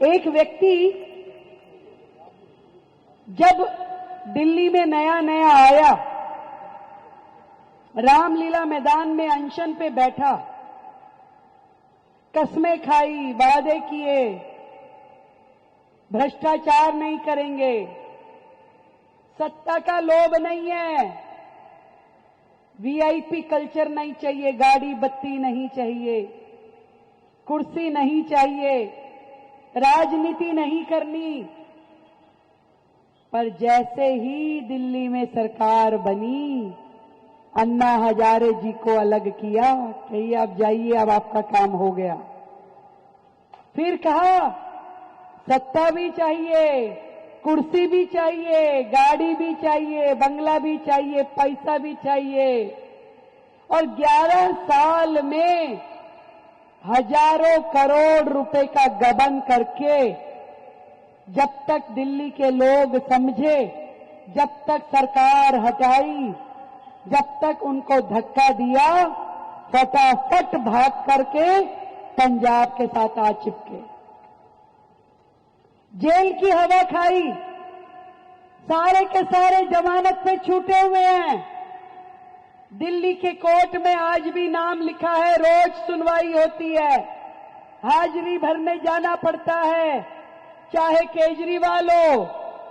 एक व्यक्ति जब दिल्ली में नया नया आया, रामलीला मैदान में अनशन पे बैठा, कस्में खाई, वादे किए, भ्रष्टाचार नहीं करेंगे, सत्ता का लोभ नहीं है, वीआईपी कल्चर नहीं चाहिए, गाड़ी बत्ती नहीं चाहिए, कुर्सी नहीं चाहिए, राजनीति नहीं करनी। पर जैसे ही दिल्ली में सरकार बनी, अन्ना हजारे जी को अलग किया, कहिए आप जाइए, अब आपका काम हो गया। फिर कहा सत्ता भी चाहिए, कुर्सी भी चाहिए, गाड़ी भी चाहिए, बंगला भी चाहिए, पैसा भी चाहिए। और 11 साल में हजारों करोड़ रुपए का गबन करके जब तक दिल्ली के लोग समझे, जब तक सरकार हटाई, जब तक उनको धक्का दिया, फटाफट भाग करके पंजाब के साथ आ चिपके, जेल की हवा खाई, सारे के सारे जमानत पे छूटे हुए हैं। दिल्ली के कोर्ट में आज भी नाम लिखा है, रोज सुनवाई होती है, हाजिरी भरने जाना पड़ता है, चाहे केजरीवाल हो,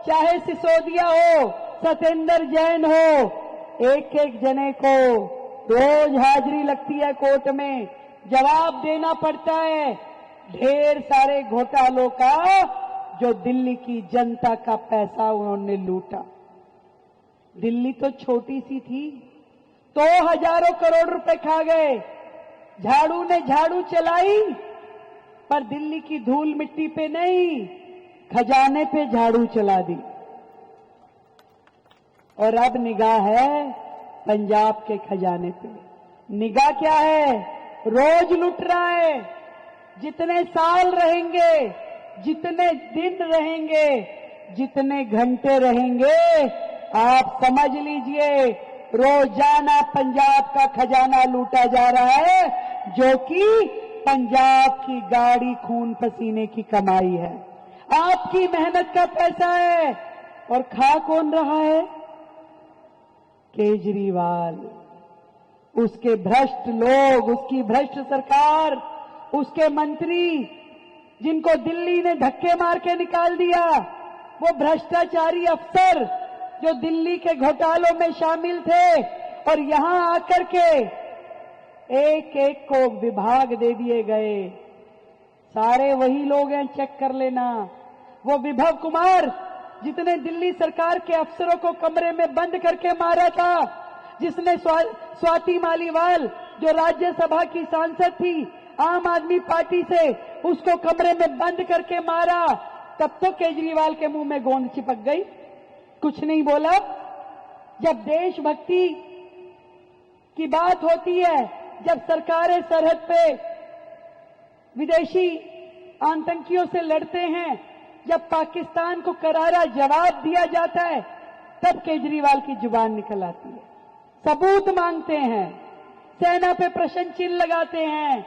चाहे सिसोदिया हो, सत्येंद्र जैन हो, एक एक जने को रोज हाजिरी लगती है कोर्ट में, जवाब देना पड़ता है ढेर सारे घोटालों का जो दिल्ली की जनता का पैसा उन्होंने लूटा। दिल्ली तो छोटी सी थी, तो हजारों करोड़ रुपए खा गए। झाड़ू ने झाड़ू चलाई, पर दिल्ली की धूल मिट्टी पे नहीं, खजाने पे झाड़ू चला दी। और अब निगाह है पंजाब के खजाने पे। निगाह क्या है? रोज लुट रहा है। जितने साल रहेंगे, जितने दिन रहेंगे, जितने घंटे रहेंगे, आप समझ लीजिए रोजाना पंजाब का खजाना लूटा जा रहा है, जो कि पंजाब की गाड़ी खून पसीने की कमाई है, आपकी मेहनत का पैसा है। और खा कौन रहा है? केजरीवाल, उसके भ्रष्ट लोग, उसकी भ्रष्ट सरकार, उसके मंत्री जिनको दिल्ली ने धक्के मार के निकाल दिया, वो भ्रष्टाचारी अफसर जो दिल्ली के घोटालों में शामिल थे और यहां आकर के एक एक को विभाग दे दिए गए। सारे वही लोग हैं, चेक कर लेना। वो विभव कुमार जितने दिल्ली सरकार के अफसरों को कमरे में बंद करके मारा था, जिसने स्वाति मालीवाल जो राज्यसभा की सांसद थी आम आदमी पार्टी से, उसको कमरे में बंद करके मारा, तब तो केजरीवाल के मुंह में गोंद चिपक गई, कुछ नहीं बोला। जब देशभक्ति की बात होती है, जब सरकारें सरहद पे विदेशी आतंकियों से लड़ते हैं, जब पाकिस्तान को करारा जवाब दिया जाता है, तब केजरीवाल की जुबान निकल आती है, सबूत मांगते हैं, सेना पे प्रश्न चिन्ह लगाते हैं।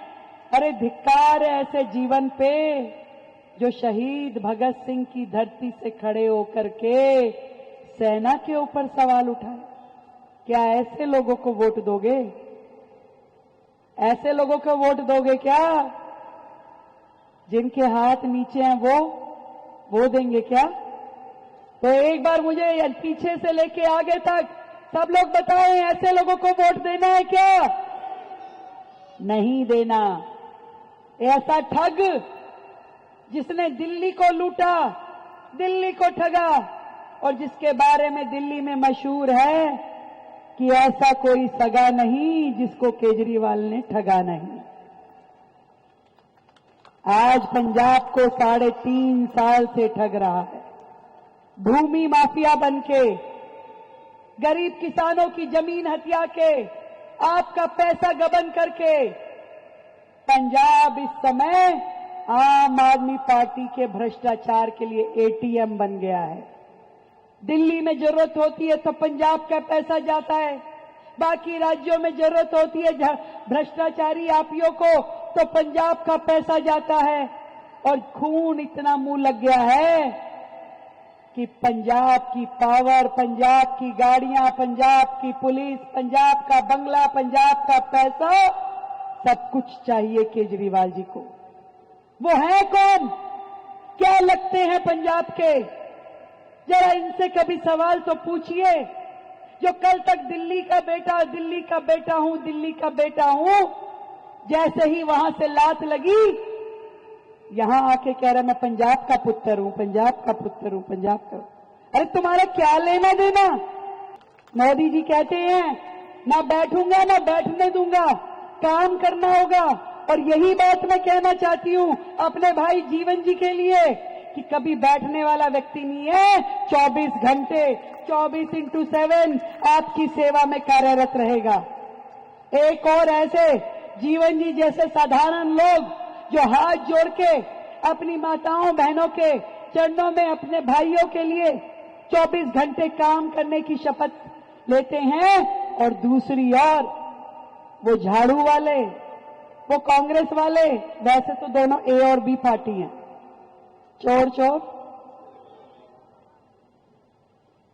अरे धिक्कार है ऐसे जीवन पे जो शहीद भगत सिंह की धरती से खड़े होकर के सेना के ऊपर सवाल उठाए। क्या ऐसे लोगों को वोट दोगे? ऐसे लोगों को वोट दोगे क्या? जिनके हाथ नीचे हैं वो देंगे क्या? तो एक बार मुझे पीछे से लेके आगे तक सब लोग बताएं, ऐसे लोगों को वोट देना है क्या? नहीं देना। ऐसा ठग जिसने दिल्ली को लूटा, दिल्ली को ठगा, और जिसके बारे में दिल्ली में मशहूर है कि ऐसा कोई सगा नहीं जिसको केजरीवाल ने ठगा नहीं। आज पंजाब को 3.5 साल से ठग रहा है, भूमि माफिया बनके, गरीब किसानों की जमीन हथिया के, आपका पैसा गबन करके। पंजाब इस समय आम आदमी पार्टी के भ्रष्टाचार के लिए एटीएम बन गया है। दिल्ली में जरूरत होती है तो पंजाब का पैसा जाता है, बाकी राज्यों में जरूरत होती है भ्रष्टाचारी आपियों को तो पंजाब का पैसा जाता है। और खून इतना मुंह लग गया है कि पंजाब की पावर, पंजाब की गाड़ियां, पंजाब की पुलिस, पंजाब का बंगला, पंजाब का पैसा, सब कुछ चाहिए केजरीवाल जी को। वो है कौन? क्या लगते हैं पंजाब के? जरा इनसे कभी सवाल तो पूछिए। जो कल तक दिल्ली का बेटा, दिल्ली का बेटा हूं, दिल्ली का बेटा हूं, जैसे ही वहां से लात लगी, यहां आके कह रहा मैं पंजाब का पुत्र हूं, पंजाब का पुत्र हूं, पंजाब का। अरे तुम्हारा क्या लेना देना? मोदी जी कहते हैं ना बैठूंगा ना बैठने दूंगा, काम करना होगा। और यही बात मैं कहना चाहती हूं अपने भाई जीवन जी के लिए कि कभी बैठने वाला व्यक्ति नहीं है, 24 घंटे 24x7 आपकी सेवा में कार्यरत रहेगा। एक और ऐसे जीवन जी जैसे साधारण लोग जो हाथ जोड़ के अपनी माताओं बहनों के चरणों में अपने भाइयों के लिए 24 घंटे काम करने की शपथ लेते हैं, और दूसरी ओर वो झाड़ू वाले, वो कांग्रेस वाले, वैसे तो दोनों ए और बी पार्टी हैं, चोर चोर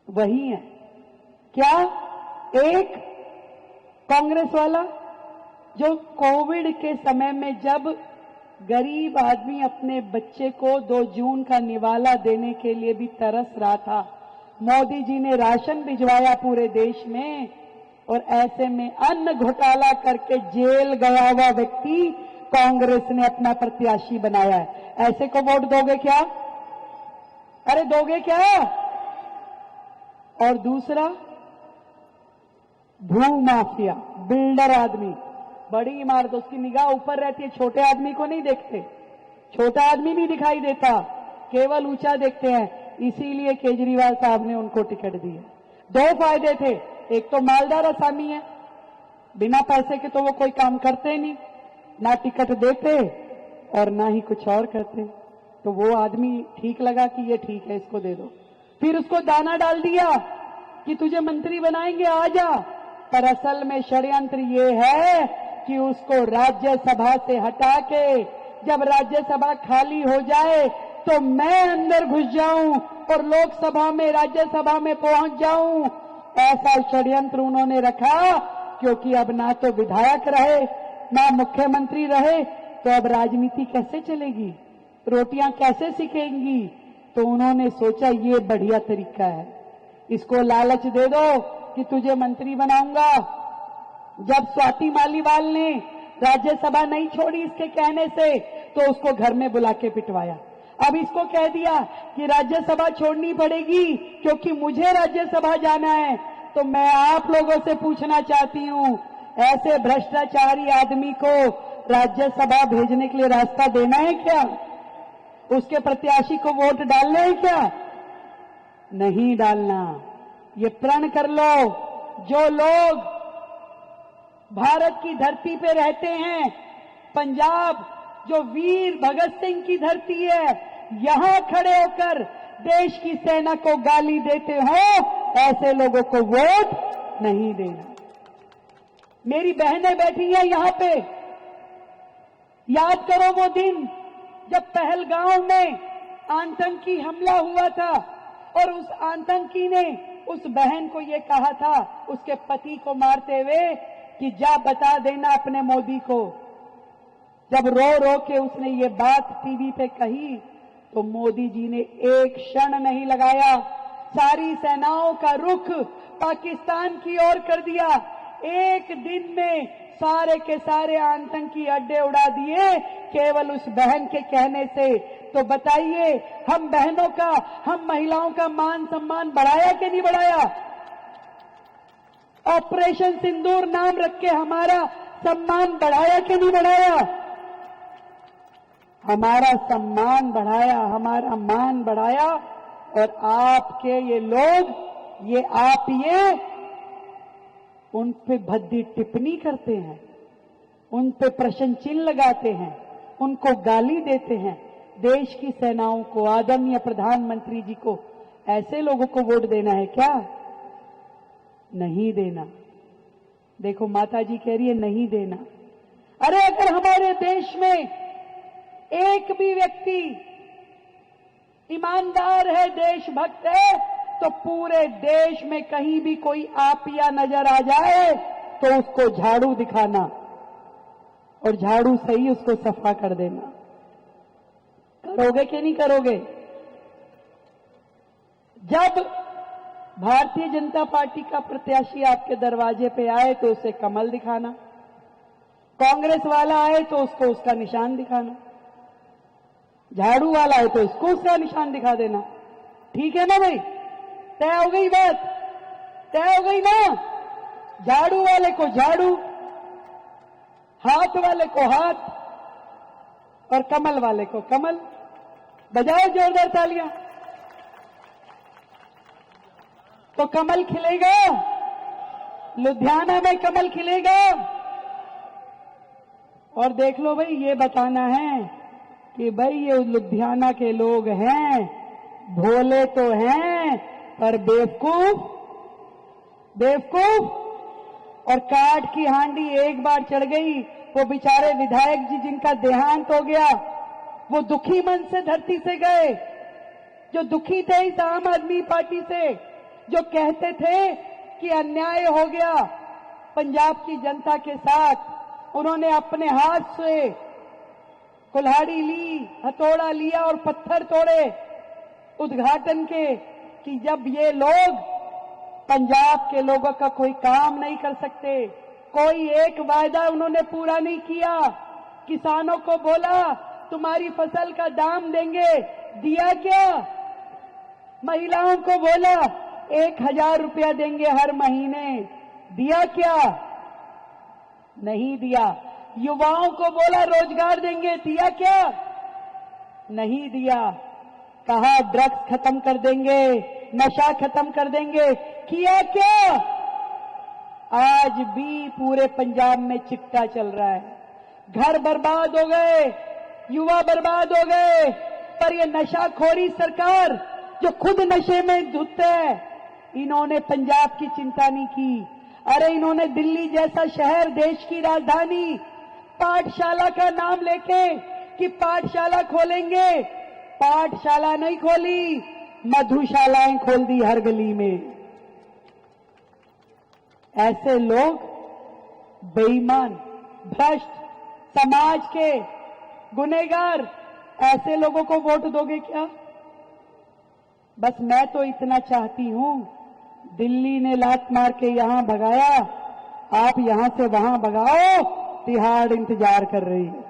वही है। क्या? एक कांग्रेस वाला जो कोविड के समय में जब गरीब आदमी अपने बच्चे को 2 जून का निवाला देने के लिए भी तरस रहा था, मोदी जी ने राशन भिजवाया पूरे देश में, और ऐसे में अन्न घोटाला करके जेल गया हुआ व्यक्ति कांग्रेस ने अपना प्रत्याशी बनाया है। ऐसे को वोट दोगे क्या? अरे दोगे क्या? और दूसरा भू माफिया, बिल्डर आदमी, बड़ी इमारत, उसकी निगाह ऊपर रहती है, छोटे आदमी को नहीं देखते, छोटा आदमी नहीं दिखाई देता, केवल ऊंचा देखते हैं। इसीलिए केजरीवाल साहब ने उनको टिकट दी है। 2 फायदे थे, एक तो मालदार आसामी है, बिना पैसे के तो वो कोई काम करते नहीं, ना टिकट देते और ना ही कुछ और करते, तो वो आदमी ठीक लगा कि ये ठीक है, इसको दे दो। फिर उसको दाना डाल दिया कि तुझे मंत्री बनाएंगे, आ जा। पर असल में षड्यंत्र ये है कि उसको राज्यसभा से हटा के, जब राज्यसभा खाली हो जाए तो मैं अंदर घुस जाऊं और लोकसभा में, राज्यसभा में पहुंच जाऊं, ऐसा षड्यंत्र उन्होंने रखा। क्योंकि अब ना तो विधायक रहे ना मुख्यमंत्री रहे, तो अब राजनीति कैसे चलेगी, रोटियां कैसे सिकेंगी? तो उन्होंने सोचा ये बढ़िया तरीका है, इसको लालच दे दो कि तुझे मंत्री बनाऊंगा। जब स्वाति मालीवाल ने राज्यसभा नहीं छोड़ी इसके कहने से, तो उसको घर में बुला के पिटवाया। अब इसको कह दिया कि राज्यसभा छोड़नी पड़ेगी क्योंकि मुझे राज्यसभा जाना है। तो मैं आप लोगों से पूछना चाहती हूं, ऐसे भ्रष्टाचारी आदमी को राज्यसभा भेजने के लिए रास्ता देना है क्या? उसके प्रत्याशी को वोट डालना है क्या? नहीं डालना। ये प्रण कर लो, जो लोग भारत की धरती पे रहते हैं, पंजाब जो वीर भगत सिंह की धरती है, यहां खड़े होकर देश की सेना को गाली देते हो, ऐसे लोगों को वोट नहीं देना। मेरी बहनें बैठी हैं यहां पे, याद करो वो दिन जब पहलगांव में आतंकी हमला हुआ था और उस आतंकी ने उस बहन को ये कहा था, उसके पति को मारते हुए, कि जा बता देना अपने मोदी को। जब रो रो के उसने ये बात टीवी पे कही, तो मोदी जी ने एक क्षण नहीं लगाया, सारी सेनाओं का रुख पाकिस्तान की ओर कर दिया। एक दिन में सारे के सारे आतंकी अड्डे उड़ा दिए, केवल उस बहन के कहने से। तो बताइए, हम बहनों का, हम महिलाओं का मान सम्मान बढ़ाया कि नहीं बढ़ाया? ऑपरेशन सिंदूर नाम रख के हमारा सम्मान बढ़ाया कि नहीं बढ़ाया? हमारा सम्मान बढ़ाया, हमारा मान बढ़ाया। और आपके ये लोग, ये आप ये उन पे भद्दी टिप्पणी करते हैं, उन पे प्रश्न चिन्ह लगाते हैं, उनको गाली देते हैं। देश की सेनाओं को, आदरणीय प्रधानमंत्री जी को, ऐसे लोगों को वोट देना है क्या? नहीं देना। देखो माता जी कह रही है नहीं देना। अरे अगर हमारे देश में एक भी व्यक्ति ईमानदार है, देशभक्त है, तो पूरे देश में कहीं भी कोई आपिया नजर आ जाए तो उसको झाड़ू दिखाना और झाड़ू से ही उसको सफा कर देना। करोगे कि नहीं करोगे? जब भारतीय जनता पार्टी का प्रत्याशी आपके दरवाजे पे आए तो उसे कमल दिखाना, कांग्रेस वाला आए तो उसको उसका निशान दिखाना, झाड़ू वाला है तो इसको उसका निशान दिखा देना। ठीक है ना भाई? तय हो गई बात? तय हो गई ना? झाड़ू वाले को झाड़ू, हाथ वाले को हाथ और कमल वाले को कमल। बजाओ जोरदार तालियां। तो कमल खिलेगा, लुधियाना में कमल खिलेगा। और देख लो भाई, ये बताना है कि भाई ये लुधियाना के लोग हैं, भोले तो हैं पर बेवकूफ, बेवकूफ। और काठ की हांडी एक बार चढ़ गई, वो बेचारे विधायक जी जिनका देहांत हो गया, वो दुखी मन से धरती से गए, जो दुखी थे इस आम आदमी पार्टी से, जो कहते थे कि अन्याय हो गया पंजाब की जनता के साथ। उन्होंने अपने हाथ से कुल्हाड़ी ली, हथौड़ा लिया और पत्थर तोड़े उद्घाटन के कि जब ये लोग पंजाब के लोगों का कोई काम नहीं कर सकते, कोई एक वायदा उन्होंने पूरा नहीं किया। किसानों को बोला तुम्हारी फसल का दाम देंगे, दिया क्या? महिलाओं को बोला 1000 रुपया देंगे हर महीने, दिया क्या? नहीं दिया। युवाओं को बोला रोजगार देंगे, दिया क्या? नहीं दिया। कहा ड्रग्स खत्म कर देंगे, नशा खत्म कर देंगे, किया क्या? आज भी पूरे पंजाब में चिट्टा चल रहा है, घर बर्बाद हो गए, युवा बर्बाद हो गए। पर ये नशाखोरी सरकार जो खुद नशे में धुत है, इन्होंने पंजाब की चिंता नहीं की। अरे इन्होंने दिल्ली जैसा शहर, देश की राजधानी, पाठशाला का नाम लेके कि पाठशाला खोलेंगे, पाठशाला नहीं खोली, मधुशालाएं खोल दी हर गली में। ऐसे लोग बेईमान, भ्रष्ट, समाज के गुनहगार, ऐसे लोगों को वोट दोगे क्या? बस मैं तो इतना चाहती हूं, दिल्ली ने लात मार के यहां भगाया, आप यहां से वहां भगाओ, तिहाड़ इंतजार कर रही है।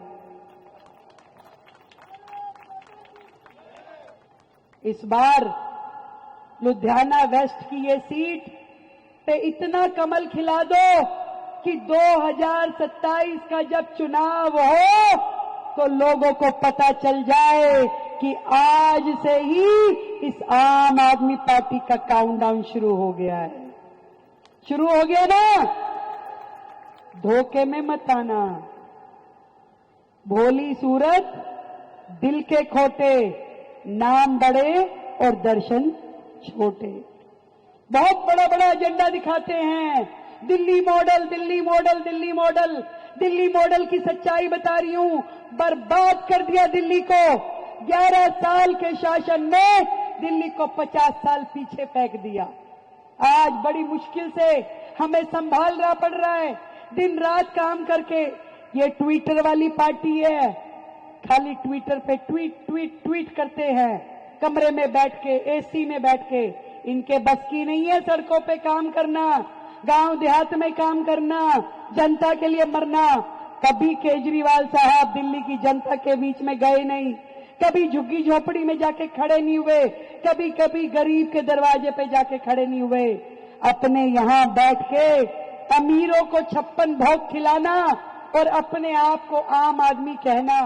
इस बार लुधियाना वेस्ट की ये सीट पे इतना कमल खिला दो कि 2027 का जब चुनाव हो तो लोगों को पता चल जाए कि आज से ही इस आम आदमी पार्टी का काउंटडाउन शुरू हो गया है। शुरू हो गया ना? धोखे में मत आना। भोली सूरत, दिल के खोटे, नाम बड़े और दर्शन छोटे। बहुत बड़ा बड़ा एजेंडा दिखाते हैं, Delhi model, Delhi model, Delhi model. Delhi model की सच्चाई बता रही हूं, बर्बाद कर दिया दिल्ली को। 11 साल के शासन में दिल्ली को 50 साल पीछे फेंक दिया। आज बड़ी मुश्किल से हमें संभालना पड़ रहा है, दिन रात काम करके। ये ट्विटर वाली पार्टी है, खाली ट्विटर पे ट्वीट ट्वीट ट्वीट करते हैं, कमरे में बैठ के, एसी में बैठ के। इनके बस की नहीं है सड़कों पे काम करना, गांव देहात में काम करना, जनता के लिए मरना। कभी केजरीवाल साहब दिल्ली की जनता के बीच में गए नहीं, कभी झुग्गी झोपड़ी में जाके खड़े नहीं हुए, कभी कभी गरीब के दरवाजे पे जाके खड़े नहीं हुए। अपने यहां बैठ के अमीरों को 56 भोग खिलाना और अपने आप को आम आदमी कहना,